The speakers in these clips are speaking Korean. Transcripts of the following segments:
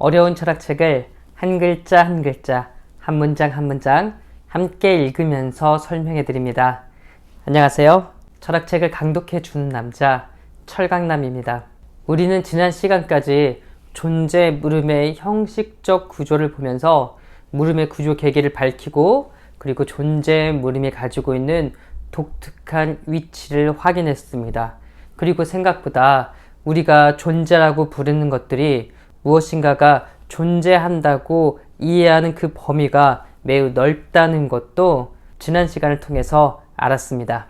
어려운 철학책을 한 글자 한 글자, 한 문장 한 문장 함께 읽으면서 설명해 드립니다. 안녕하세요. 철학책을 강독해 주는 남자 철강남입니다. 우리는 지난 시간까지 존재 물음의 형식적 구조를 보면서 물음의 구조 계기를 밝히고, 그리고 존재 물음이 가지고 있는 독특한 위치를 확인했습니다. 그리고 생각보다 우리가 존재라고 부르는 것들이 무엇인가가 존재한다고 이해하는 그 범위가 매우 넓다는 것도 지난 시간을 통해서 알았습니다.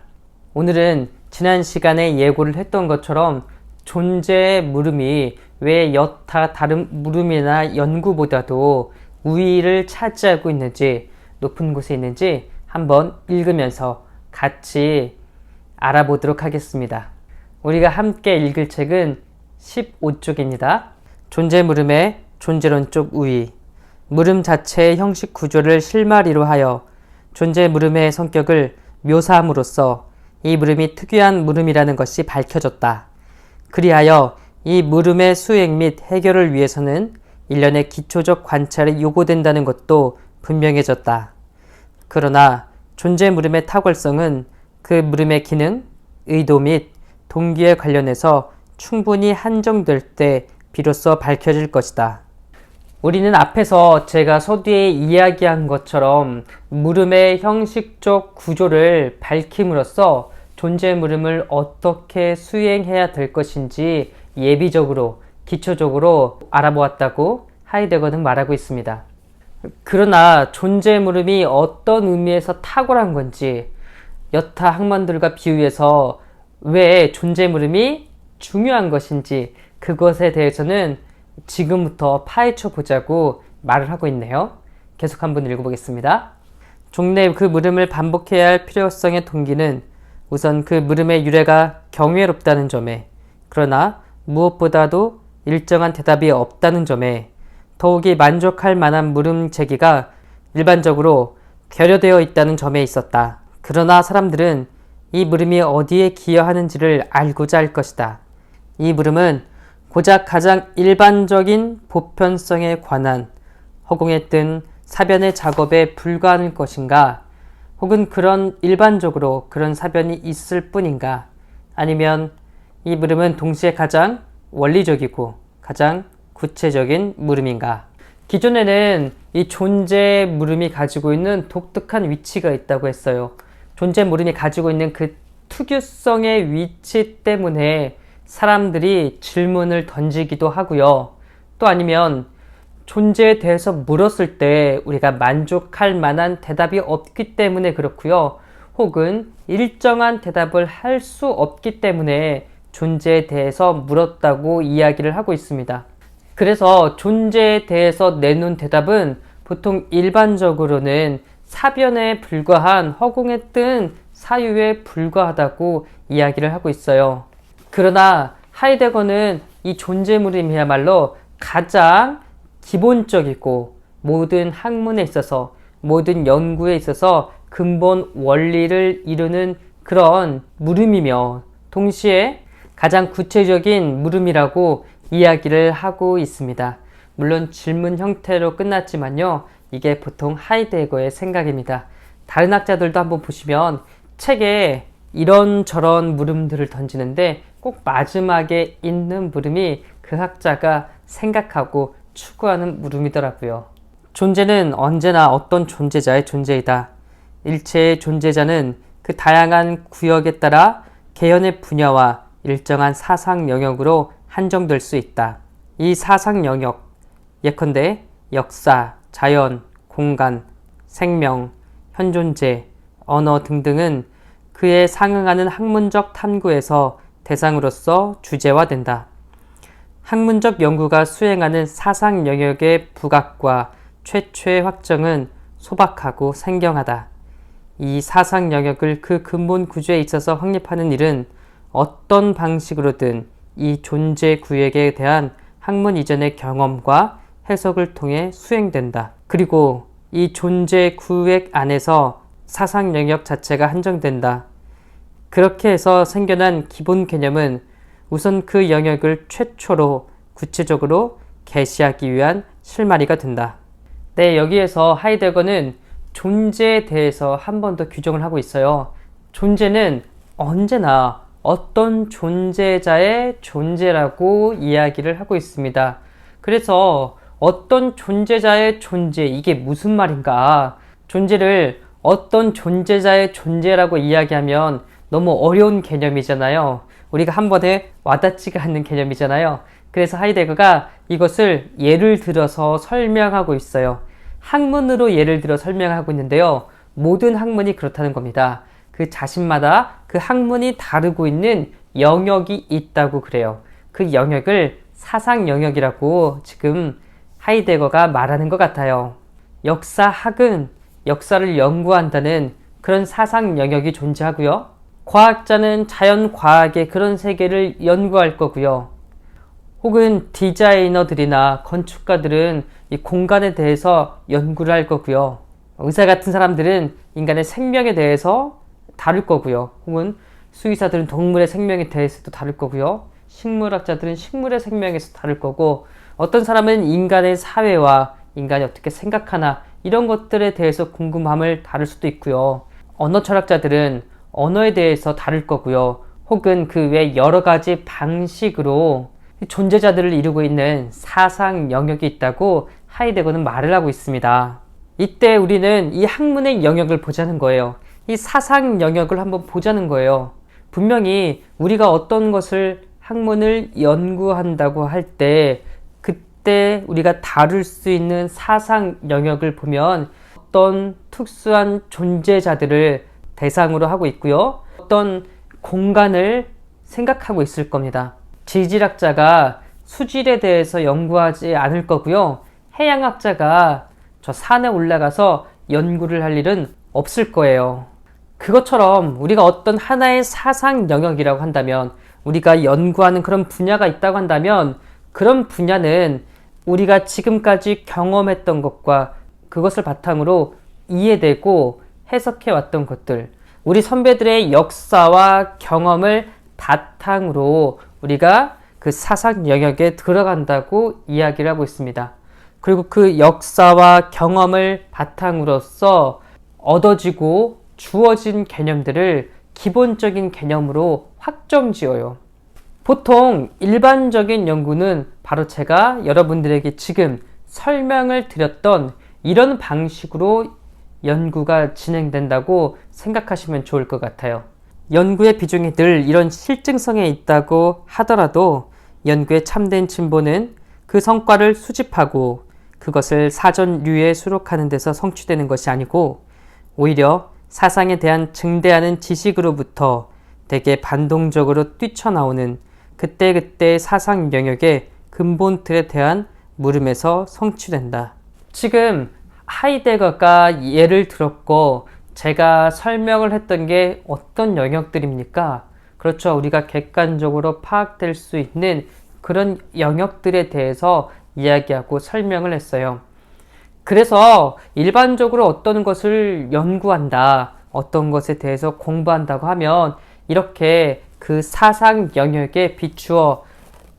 오늘은 지난 시간에 예고를 했던 것처럼 존재의 물음이 왜 여타 다른 물음이나 연구보다도 우위를 차지하고 있는지, 높은 곳에 있는지 한번 읽으면서 같이 알아보도록 하겠습니다. 우리가 함께 읽을 책은 15쪽입니다. 존재 물음의 존재론적 우위. 물음 자체의 형식 구조를 실마리로 하여 존재 물음의 성격을 묘사함으로써 이 물음이 특유한 물음이라는 것이 밝혀졌다. 그리하여 이 물음의 수행 및 해결을 위해서는 일련의 기초적 관찰이 요구된다는 것도 분명해졌다. 그러나 존재 물음의 탁월성은 그 물음의 기능, 의도 및 동기에 관련해서 충분히 한정될 때 비로소 밝혀질 것이다. 우리는 앞에서 제가 서두에 이야기한 것처럼 물음의 형식적 구조를 밝힘으로써 존재 물음을 어떻게 수행해야 될 것인지 예비적으로, 기초적으로 알아보았다고 하이데거는 말하고 있습니다. 그러나 존재 물음이 어떤 의미에서 탁월한 건지, 여타 학문들과 비유해서 왜 존재 물음이 중요한 것인지, 그것에 대해서는 지금부터 파헤쳐 보자고 말을 하고 있네요. 계속 한번 읽어보겠습니다. 종래 그 물음을 반복해야 할 필요성의 동기는 우선 그 물음의 유래가 경외롭다는 점에, 그러나 무엇보다도 일정한 대답이 없다는 점에, 더욱이 만족할 만한 물음 제기가 일반적으로 결여되어 있다는 점에 있었다. 그러나 사람들은 이 물음이 어디에 기여하는지를 알고자 할 것이다. 이 물음은 고작 가장 일반적인 보편성에 관한 허공에 뜬 사변의 작업에 불과할 것인가, 혹은 그런 일반적으로 그런 사변이 있을 뿐인가, 아니면 이 물음은 동시에 가장 원리적이고 가장 구체적인 물음인가. 기존에는 이 존재 물음이 가지고 있는 독특한 위치가 있다고 했어요. 존재 물음이 가지고 있는 그 특유성의 위치 때문에 사람들이 질문을 던지기도 하고요. 또 아니면 존재에 대해서 물었을 때 우리가 만족할 만한 대답이 없기 때문에 그렇고요. 혹은 일정한 대답을 할 수 없기 때문에 존재에 대해서 물었다고 이야기를 하고 있습니다. 그래서 존재에 대해서 내놓은 대답은 보통 일반적으로는 사변에 불과한, 허공에 뜬 사유에 불과하다고 이야기를 하고 있어요. 그러나 하이데거는 이 존재 물음이야말로 가장 기본적이고 모든 학문에 있어서, 모든 연구에 있어서 근본 원리를 이루는 그런 물음이며, 동시에 가장 구체적인 물음이라고 이야기를 하고 있습니다. 물론 질문 형태로 끝났지만요, 이게 보통 하이데거의 생각입니다. 다른 학자들도 한번 보시면 책에 이런저런 물음들을 던지는데 꼭 마지막에 있는 물음이 그 학자가 생각하고 추구하는 물음이더라고요. 존재는 언제나 어떤 존재자의 존재이다. 일체의 존재자는 그 다양한 구역에 따라 개연의 분야와 일정한 사상 영역으로 한정될 수 있다. 이 사상 영역, 예컨대 역사, 자연, 공간, 생명, 현존재, 언어 등등은 그에 상응하는 학문적 탐구에서 대상으로서 주제화된다. 학문적 연구가 수행하는 사상 영역의 부각과 최초의 확정은 소박하고 생경하다. 이 사상 영역을 그 근본 구조에 있어서 확립하는 일은 어떤 방식으로든 이 존재 구역에 대한 학문 이전의 경험과 해석을 통해 수행된다. 그리고 이 존재 구역 안에서 사상 영역 자체가 한정된다. 그렇게 해서 생겨난 기본 개념은 우선 그 영역을 최초로 구체적으로 계시하기 위한 실마리가 된다. 네, 여기에서 하이데거는 존재에 대해서 한 번 더 규정을 하고 있어요. 존재는 언제나 어떤 존재자의 존재라고 이야기를 하고 있습니다. 그래서 어떤 존재자의 존재, 이게 무슨 말인가? 존재를 어떤 존재자의 존재라고 이야기하면 너무 어려운 개념이잖아요. 우리가 한 번에 와닿지가 않는 개념이잖아요. 그래서 하이데거가 이것을 예를 들어서 설명하고 있어요. 학문으로 예를 들어 설명하고 있는데요. 모든 학문이 그렇다는 겁니다. 그 자신마다 그 학문이 다루고 있는 영역이 있다고 그래요. 그 영역을 사상 영역이라고 지금 하이데거가 말하는 것 같아요. 역사학은 역사를 연구한다는 그런 사상 영역이 존재하고요. 과학자는 자연과학의 그런 세계를 연구할 거고요. 혹은 디자이너들이나 건축가들은 이 공간에 대해서 연구를 할 거고요. 의사 같은 사람들은 인간의 생명에 대해서 다룰 거고요. 혹은 수의사들은 동물의 생명에 대해서도 다룰 거고요. 식물학자들은 식물의 생명에서 다룰 거고, 어떤 사람은 인간의 사회와 인간이 어떻게 생각하나 이런 것들에 대해서 궁금함을 다룰 수도 있고요. 언어 철학자들은 언어에 대해서 다룰 거고요. 혹은 그 외 여러 가지 방식으로 존재자들을 이루고 있는 사상 영역이 있다고 하이데거는 말을 하고 있습니다. 이때 우리는 이 학문의 영역을 보자는 거예요. 이 사상 영역을 한번 보자는 거예요. 분명히 우리가 어떤 것을 학문을 연구한다고 할 때 그때 우리가 다룰 수 있는 사상 영역을 보면 어떤 특수한 존재자들을 대상으로 하고 있고요. 어떤 공간을 생각하고 있을 겁니다. 지질학자가 수질에 대해서 연구하지 않을 거고요. 해양학자가 저 산에 올라가서 연구를 할 일은 없을 거예요. 그것처럼 우리가 어떤 하나의 사상 영역이라고 한다면, 우리가 연구하는 그런 분야가 있다고 한다면, 그런 분야는 우리가 지금까지 경험했던 것과 그것을 바탕으로 이해되고 해석해왔던 것들, 우리 선배들의 역사와 경험을 바탕으로 우리가 그 사상 영역에 들어간다고 이야기를 하고 있습니다. 그리고 그 역사와 경험을 바탕으로서 얻어지고 주어진 개념들을 기본적인 개념으로 확정지어요. 보통 일반적인 연구는 바로 제가 여러분들에게 지금 설명을 드렸던 이런 방식으로 연구가 진행된다고 생각하시면 좋을 것 같아요. 연구의 비중이 늘 이런 실증성에 있다고 하더라도 연구의 참된 진보는 그 성과를 수집하고 그것을 사전류에 수록하는 데서 성취되는 것이 아니고, 오히려 사상에 대한 증대하는 지식으로부터 되게 반동적으로 뛰쳐나오는 그때그때 사상 영역의 근본 틀에 대한 물음에서 성취된다. 지금 하이데거가 예를 들었고 제가 설명을 했던 게 어떤 영역들입니까? 그렇죠. 우리가 객관적으로 파악될 수 있는 그런 영역들에 대해서 이야기하고 설명을 했어요. 그래서 일반적으로 어떤 것을 연구한다, 어떤 것에 대해서 공부한다고 하면 이렇게 그 사상 영역에 비추어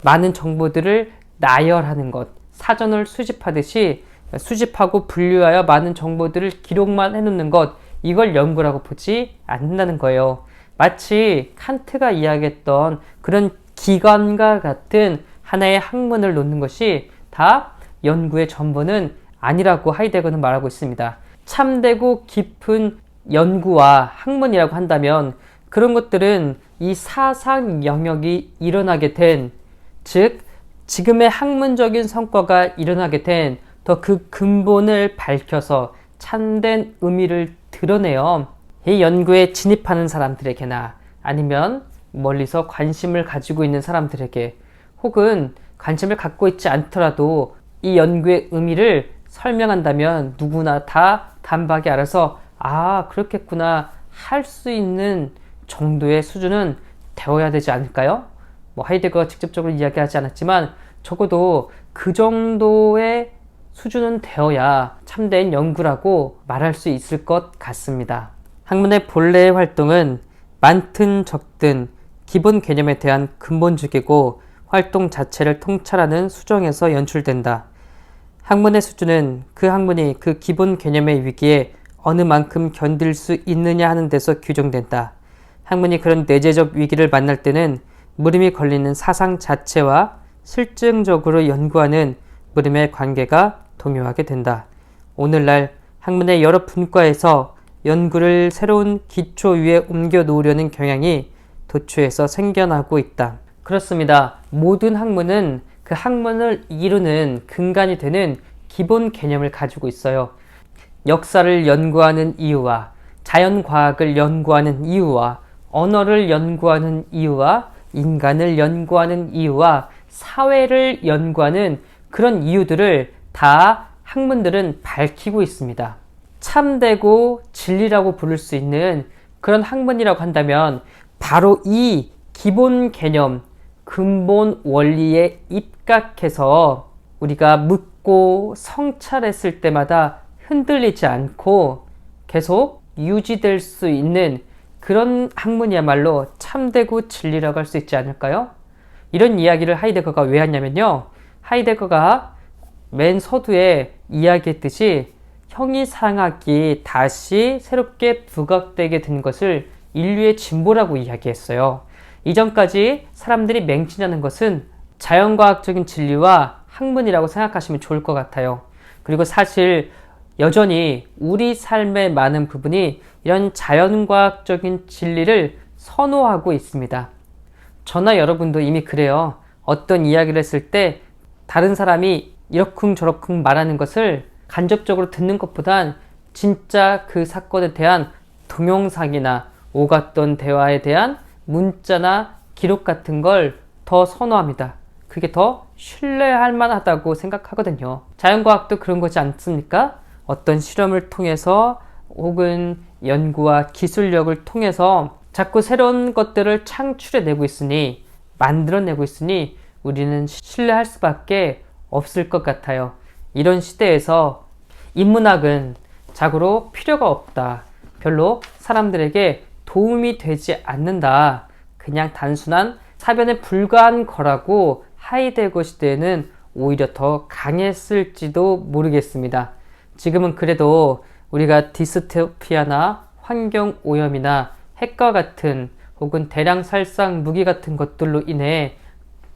많은 정보들을 나열하는 것, 사전을 수집하듯이 수집하고 분류하여 많은 정보들을 기록만 해놓는 것, 이걸 연구라고 보지 않는다는 거예요. 마치 칸트가 이야기했던 그런 기관과 같은 하나의 학문을 놓는 것이 다 연구의 전부는 아니라고 하이데거는 말하고 있습니다. 참되고 깊은 연구와 학문이라고 한다면 그런 것들은 이 사상 영역이 일어나게 된, 즉 지금의 학문적인 성과가 일어나게 된 더 그 근본을 밝혀서 참된 의미를 드러내요. 이 연구에 진입하는 사람들에게나 아니면 멀리서 관심을 가지고 있는 사람들에게, 혹은 관심을 갖고 있지 않더라도 이 연구의 의미를 설명한다면 누구나 다 단박에 알아서 아, 그렇겠구나 할 수 있는 정도의 수준은 되어야 되지 않을까요? 하이데거가 직접적으로 이야기하지 않았지만 적어도 그 정도의 수준은 되어야 참된 연구라고 말할 수 있을 것 같습니다. 학문의 본래의 활동은 많든 적든 기본 개념에 대한 근본적이고 활동 자체를 통찰하는 수정에서 연출된다. 학문의 수준은 그 학문이 그 기본 개념의 위기에 어느 만큼 견딜 수 있느냐 하는 데서 규정된다. 학문이 그런 내재적 위기를 만날 때는 물음이 걸리는 사상 자체와 실증적으로 연구하는 물음의 관계가 동요하게 된다. 오늘날 학문의 여러 분과에서 연구를 새로운 기초 위에 옮겨 놓으려는 경향이 도처에서 생겨나고 있다. 그렇습니다. 모든 학문은 그 학문을 이루는 근간이 되는 기본 개념을 가지고 있어요. 역사를 연구하는 이유와 자연과학을 연구하는 이유와 언어를 연구하는 이유와 인간을 연구하는 이유와 사회를 연구하는 그런 이유들을 다 학문들은 밝히고 있습니다. 참되고 진리라고 부를 수 있는 그런 학문이라고 한다면 바로 이 기본 개념, 근본 원리에 입각해서 우리가 묻고 성찰했을 때마다 흔들리지 않고 계속 유지될 수 있는 그런 학문이야말로 참되고 진리라고 할 수 있지 않을까요? 이런 이야기를 하이데거가 왜 하냐면요. 하이데거가 맨 서두에 이야기했듯이 형이상학이 다시 새롭게 부각되게 된 것을 인류의 진보라고 이야기했어요. 이전까지 사람들이 맹신하는 것은 자연과학적인 진리와 학문이라고 생각하시면 좋을 것 같아요. 그리고 사실 여전히 우리 삶의 많은 부분이 이런 자연과학적인 진리를 선호하고 있습니다. 저나 여러분도 이미 그래요. 어떤 이야기를 했을 때 다른 사람이 이러쿵저러쿵 말하는 것을 간접적으로 듣는 것보단 진짜 그 사건에 대한 동영상이나 오갔던 대화에 대한 문자나 기록 같은 걸 더 선호합니다. 그게 더 신뢰할 만하다고 생각하거든요. 자연과학도 그런 거지 않습니까? 어떤 실험을 통해서 혹은 연구와 기술력을 통해서 자꾸 새로운 것들을 창출해내고 있으니, 만들어내고 있으니 우리는 신뢰할 수밖에 없을 것 같아요. 이런 시대에서 인문학은 자고로 필요가 없다. 별로 사람들에게 도움이 되지 않는다. 그냥 단순한 사변에 불과한 거라고 하이데거 시대에는 오히려 더 강했을지도 모르겠습니다. 지금은 그래도 우리가 디스토피아나 환경오염이나 핵과 같은 혹은 대량 살상 무기 같은 것들로 인해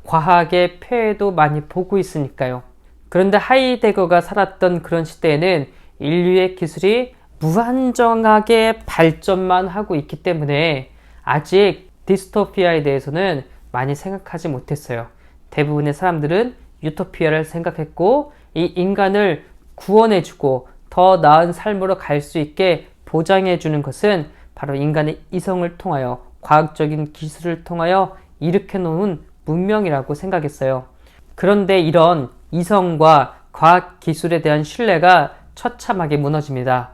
과학의 폐해도 많이 보고 있으니까요. 그런데 하이데거가 살았던 그런 시대에는 인류의 기술이 무한정하게 발전만 하고 있기 때문에 아직 디스토피아에 대해서는 많이 생각하지 못했어요. 대부분의 사람들은 유토피아를 생각했고 이 인간을 구원해주고 더 나은 삶으로 갈 수 있게 보장해주는 것은 바로 인간의 이성을 통하여 과학적인 기술을 통하여 일으켜놓은 문명이라고 생각했어요. 그런데 이런 이성과 과학 기술에 대한 신뢰가 처참하게 무너집니다.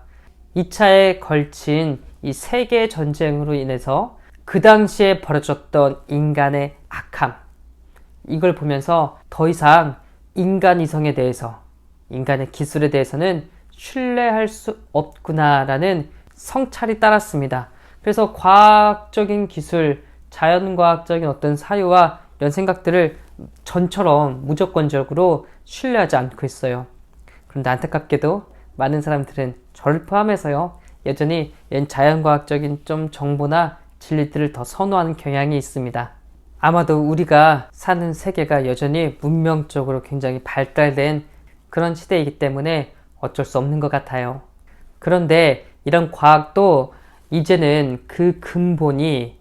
2차에 걸친 이 세계 전쟁으로 인해서 그 당시에 벌어졌던 인간의 악함, 이걸 보면서 더 이상 인간 이성에 대해서, 인간의 기술에 대해서는 신뢰할 수 없구나라는 성찰이 따랐습니다. 그래서 과학적인 기술, 자연과학적인 어떤 사유와 이런 생각들을 전처럼 무조건적으로 신뢰하지 않고 있어요. 그런데 안타깝게도 많은 사람들은 저를 포함해서요, 여전히 이런 자연과학적인 좀 정보나 진리들을 더 선호하는 경향이 있습니다. 아마도 우리가 사는 세계가 여전히 문명적으로 굉장히 발달된 그런 시대이기 때문에 어쩔 수 없는 것 같아요. 그런데 이런 과학도 이제는 그 근본이,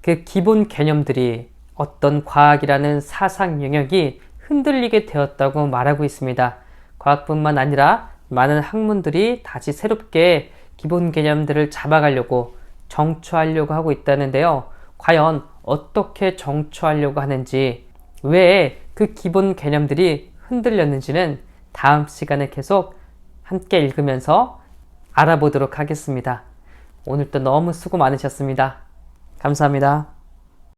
그 기본 개념들이, 어떤 과학이라는 사상 영역이 흔들리게 되었다고 말하고 있습니다. 과학뿐만 아니라 많은 학문들이 다시 새롭게 기본 개념들을 잡아가려고 정초하려고 하고 있다는데요. 과연 어떻게 정초하려고 하는지, 왜 그 기본 개념들이 흔들렸는지는 다음 시간에 계속 함께 읽으면서 알아보도록 하겠습니다. 오늘도 너무 수고 많으셨습니다. 감사합니다.